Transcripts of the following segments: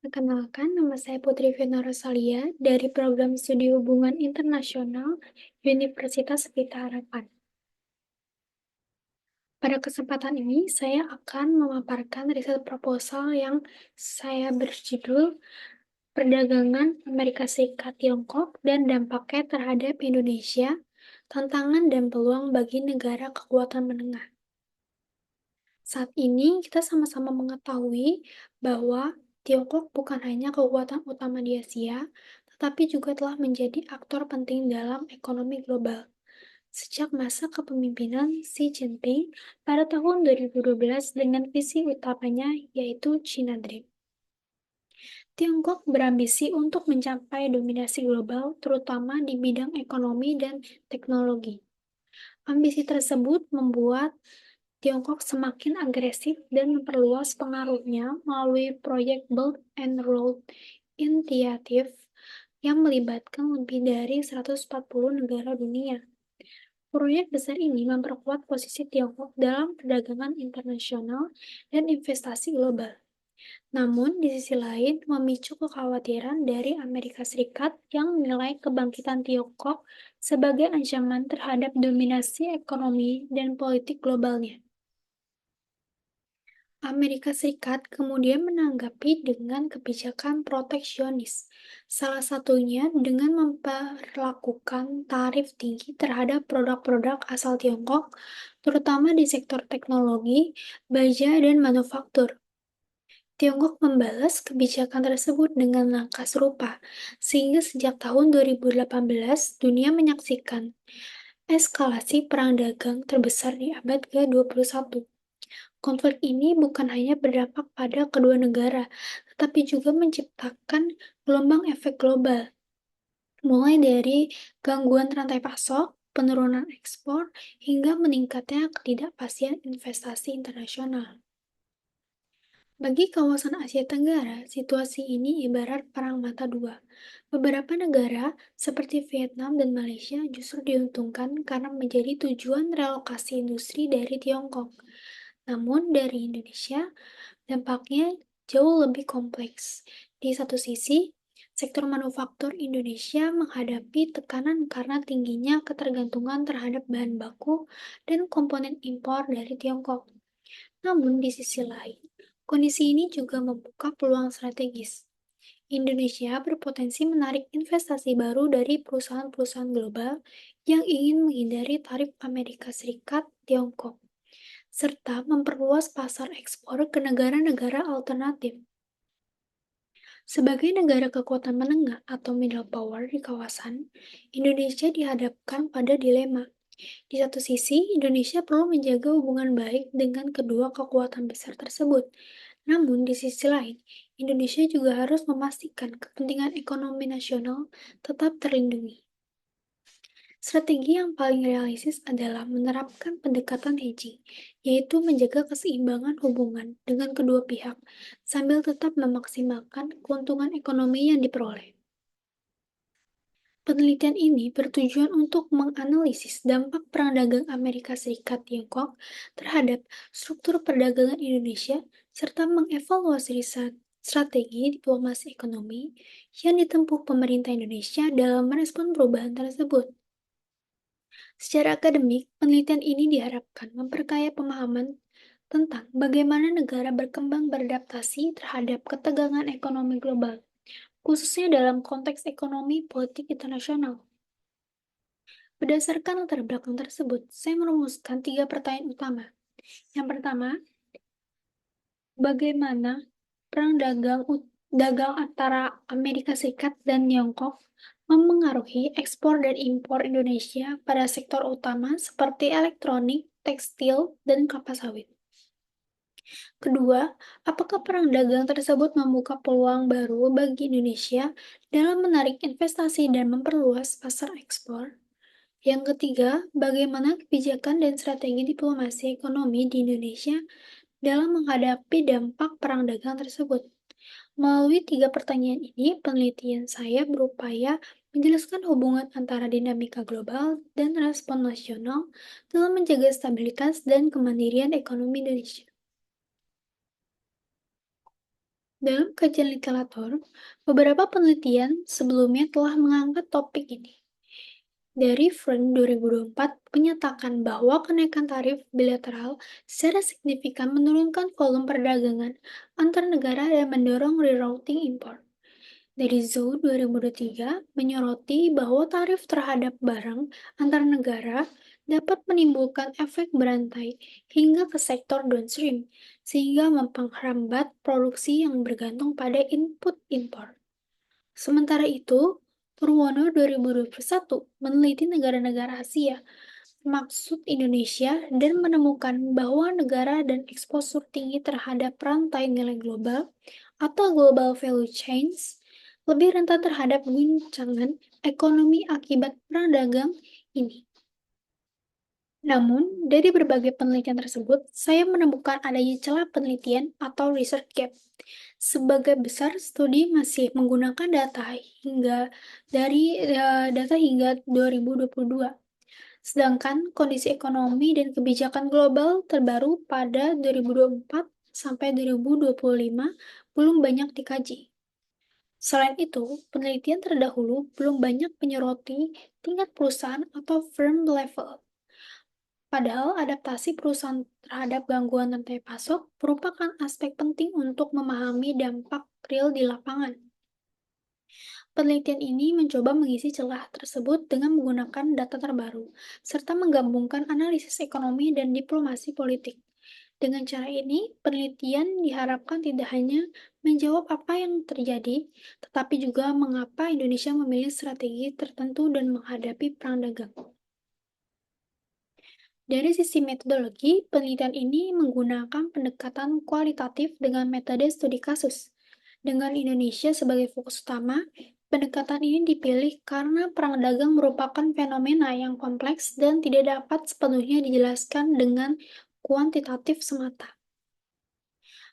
Perkenalkan, nama saya Putri Vena Rosalia dari Program Studi Hubungan Internasional Universitas Pelita Harapan. Pada kesempatan ini, saya akan memaparkan riset proposal yang saya berjudul Perdagangan Amerika Serikat Tiongkok dan Dampaknya Terhadap Indonesia, Tantangan dan Peluang bagi Negara Kekuatan Menengah. Saat ini kita sama-sama mengetahui bahwa Tiongkok bukan hanya kekuatan utama di Asia, tetapi juga telah menjadi aktor penting dalam ekonomi global. Sejak masa kepemimpinan Xi Jinping pada tahun 2012 dengan visi utamanya yaitu China Dream. Tiongkok berambisi untuk mencapai dominasi global, terutama di bidang ekonomi dan teknologi. Ambisi tersebut membuat Tiongkok semakin agresif dan memperluas pengaruhnya melalui proyek Belt and Road Initiative yang melibatkan lebih dari 140 negara dunia. Proyek besar ini memperkuat posisi Tiongkok dalam perdagangan internasional dan investasi global. Namun, di sisi lain, memicu kekhawatiran dari Amerika Serikat yang menilai kebangkitan Tiongkok sebagai ancaman terhadap dominasi ekonomi dan politik globalnya. Amerika Serikat kemudian menanggapi dengan kebijakan proteksionis, salah satunya dengan memperlakukan tarif tinggi terhadap produk-produk asal Tiongkok, terutama di sektor teknologi, baja, dan manufaktur. Tiongkok membalas kebijakan tersebut dengan langkah serupa, sehingga sejak tahun 2018 dunia menyaksikan eskalasi perang dagang terbesar di abad ke-21. Konflik ini bukan hanya berdampak pada kedua negara, tetapi juga menciptakan gelombang efek global, mulai dari gangguan rantai pasok, penurunan ekspor, hingga meningkatnya ketidakpastian investasi internasional. Bagi kawasan Asia Tenggara, situasi ini ibarat perang mata dua. Beberapa negara, seperti Vietnam dan Malaysia, justru diuntungkan karena menjadi tujuan relokasi industri dari Tiongkok. Namun, dari Indonesia, dampaknya jauh lebih kompleks. Di satu sisi, sektor manufaktur Indonesia menghadapi tekanan karena tingginya ketergantungan terhadap bahan baku dan komponen impor dari Tiongkok. Namun, di sisi lain, kondisi ini juga membuka peluang strategis. Indonesia berpotensi menarik investasi baru dari perusahaan-perusahaan global yang ingin menghindari tarif Amerika Serikat Tiongkok, serta memperluas pasar ekspor ke negara-negara alternatif. Sebagai negara kekuatan menengah atau middle power di kawasan, Indonesia dihadapkan pada dilema. Di satu sisi, Indonesia perlu menjaga hubungan baik dengan kedua kekuatan besar tersebut. Namun, di sisi lain, Indonesia juga harus memastikan kepentingan ekonomi nasional tetap terlindungi. Strategi yang paling realistis adalah menerapkan pendekatan hedging, yaitu menjaga keseimbangan hubungan dengan kedua pihak, sambil tetap memaksimalkan keuntungan ekonomi yang diperoleh. Penelitian ini bertujuan untuk menganalisis dampak perang dagang Amerika Serikat-Tiongkok terhadap struktur perdagangan Indonesia, serta mengevaluasi strategi diplomasi ekonomi yang ditempuh pemerintah Indonesia dalam merespon perubahan tersebut. Secara akademik, penelitian ini diharapkan memperkaya pemahaman tentang bagaimana negara berkembang beradaptasi terhadap ketegangan ekonomi global, khususnya dalam konteks ekonomi politik internasional. Berdasarkan latar belakang tersebut, saya merumuskan 3 pertanyaan utama. Yang pertama, bagaimana perang dagang antara Amerika Serikat dan Tiongkok memengaruhi ekspor dan impor Indonesia pada sektor utama seperti elektronik, tekstil, dan kelapa sawit. Kedua, apakah perang dagang tersebut membuka peluang baru bagi Indonesia dalam menarik investasi dan memperluas pasar ekspor? Yang ketiga, bagaimana kebijakan dan strategi diplomasi ekonomi di Indonesia dalam menghadapi dampak perang dagang tersebut? Melalui 3 pertanyaan ini, penelitian saya berupaya menjelaskan hubungan antara dinamika global dan respon nasional dalam menjaga stabilitas dan kemandirian ekonomi Indonesia. Dalam kajian literatur, beberapa penelitian sebelumnya telah mengangkat topik ini. Dari Friend 2024 menyatakan bahwa kenaikan tarif bilateral secara signifikan menurunkan volume perdagangan antar negara dan mendorong rerouting impor. Dari Zhou 2023 menyoroti bahwa tarif terhadap barang antar negara dapat menimbulkan efek berantai hingga ke sektor downstream, sehingga memperhambat produksi yang bergantung pada input impor. Sementara itu, Purwono 2021 meneliti negara-negara Asia, maksud Indonesia, dan menemukan bahwa negara dan eksposur tinggi terhadap rantai nilai global atau global value chains lebih rentan terhadap guncangan ekonomi akibat perang dagang ini. Namun, dari berbagai penelitian tersebut, saya menemukan adanya celah penelitian atau research gap. Sebagai besar studi masih menggunakan data hingga 2022. Sedangkan kondisi ekonomi dan kebijakan global terbaru pada 2024 sampai 2025 belum banyak dikaji. Selain itu, penelitian terdahulu belum banyak menyoroti tingkat perusahaan atau firm level. Padahal adaptasi perusahaan terhadap gangguan rantai pasok merupakan aspek penting untuk memahami dampak real di lapangan. Penelitian ini mencoba mengisi celah tersebut dengan menggunakan data terbaru, serta menggabungkan analisis ekonomi dan diplomasi politik. Dengan cara ini, penelitian diharapkan tidak hanya menjawab apa yang terjadi, tetapi juga mengapa Indonesia memilih strategi tertentu dan menghadapi perang dagang. Dari sisi metodologi, penelitian ini menggunakan pendekatan kualitatif dengan metode studi kasus. Dengan Indonesia sebagai fokus utama, pendekatan ini dipilih karena perang dagang merupakan fenomena yang kompleks dan tidak dapat sepenuhnya dijelaskan dengan kuantitatif semata.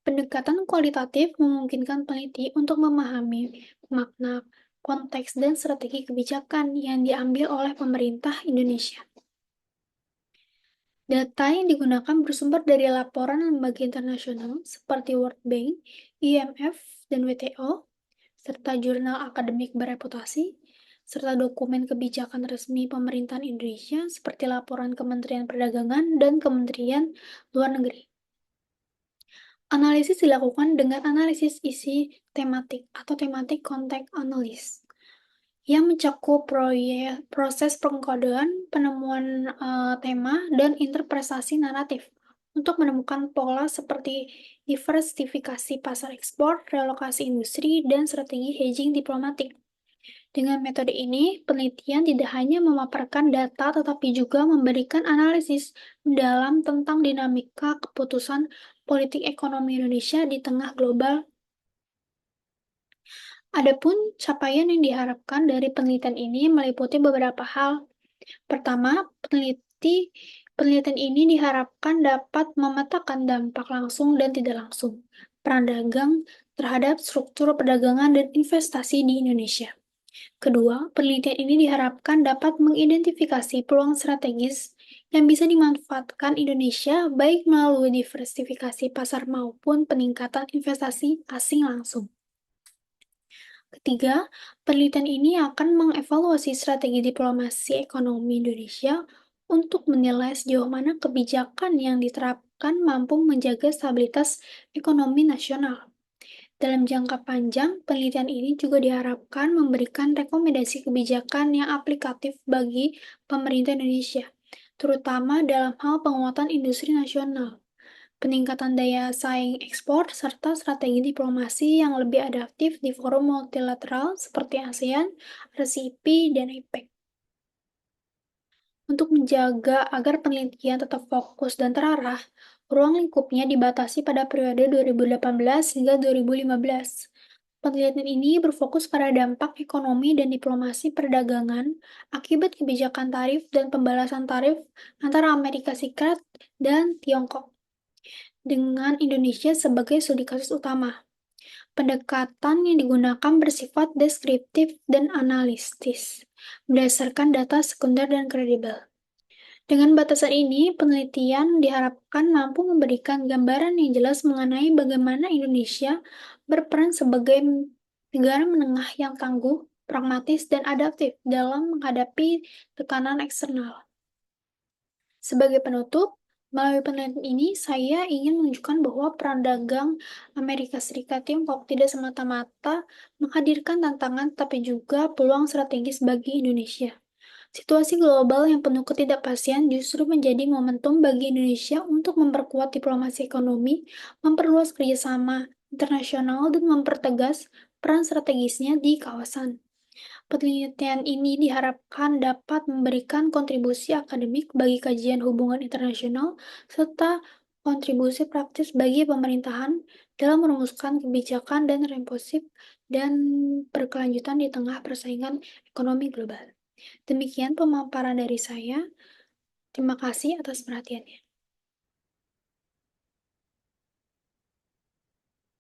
Pendekatan kualitatif memungkinkan peneliti untuk memahami makna, konteks, dan strategi kebijakan yang diambil oleh pemerintah Indonesia. Data yang digunakan bersumber dari laporan lembaga internasional seperti World Bank, IMF, dan WTO, serta jurnal akademik bereputasi, serta dokumen kebijakan resmi pemerintahan Indonesia seperti laporan Kementerian Perdagangan dan Kementerian Luar Negeri. Analisis dilakukan dengan analisis isi tematik atau thematic context analysis yang mencakup proses pengkodean, penemuan tema, dan interpretasi naratif untuk menemukan pola seperti diversifikasi pasar ekspor, relokasi industri, dan strategi hedging diplomatik. Dengan metode ini, penelitian tidak hanya memaparkan data tetapi juga memberikan analisis mendalam tentang dinamika keputusan politik ekonomi Indonesia di tengah global. Adapun capaian yang diharapkan dari penelitian ini meliputi beberapa hal. Pertama, penelitian ini diharapkan dapat memetakan dampak langsung dan tidak langsung perang dagang terhadap struktur perdagangan dan investasi di Indonesia. Kedua, penelitian ini diharapkan dapat mengidentifikasi peluang strategis yang bisa dimanfaatkan Indonesia baik melalui diversifikasi pasar maupun peningkatan investasi asing langsung. Ketiga, penelitian ini akan mengevaluasi strategi diplomasi ekonomi Indonesia untuk menilai sejauh mana kebijakan yang diterapkan mampu menjaga stabilitas ekonomi nasional. Dalam jangka panjang, penelitian ini juga diharapkan memberikan rekomendasi kebijakan yang aplikatif bagi pemerintah Indonesia, terutama dalam hal penguatan industri nasional, peningkatan daya saing ekspor, serta strategi diplomasi yang lebih adaptif di forum multilateral seperti ASEAN, RCEP, dan APEC. Untuk menjaga agar penelitian tetap fokus dan terarah, ruang lingkupnya dibatasi pada periode 2018 hingga 2015. Penelitian ini berfokus pada dampak ekonomi dan diplomasi perdagangan akibat kebijakan tarif dan pembalasan tarif antara Amerika Serikat dan Tiongkok, dengan Indonesia sebagai studi kasus utama. Pendekatan yang digunakan bersifat deskriptif dan analitis, berdasarkan data sekunder dan kredibel. Dengan batasan ini, penelitian diharapkan mampu memberikan gambaran yang jelas mengenai bagaimana Indonesia berperan sebagai negara menengah yang tangguh, pragmatis, dan adaptif dalam menghadapi tekanan eksternal. Sebagai penutup, melalui penelitian ini saya ingin menunjukkan bahwa perang dagang Amerika Serikat Tiongkok tidak semata-mata menghadirkan tantangan tapi juga peluang strategis bagi Indonesia. Situasi global yang penuh ketidakpastian justru menjadi momentum bagi Indonesia untuk memperkuat diplomasi ekonomi, memperluas kerjasama internasional, dan mempertegas peran strategisnya di kawasan. Penelitian ini diharapkan dapat memberikan kontribusi akademik bagi kajian hubungan internasional serta kontribusi praktis bagi pemerintahan dalam merumuskan kebijakan dan responsif dan berkelanjutan di tengah persaingan ekonomi global. Demikian pemaparan dari saya. Terima kasih atas perhatiannya.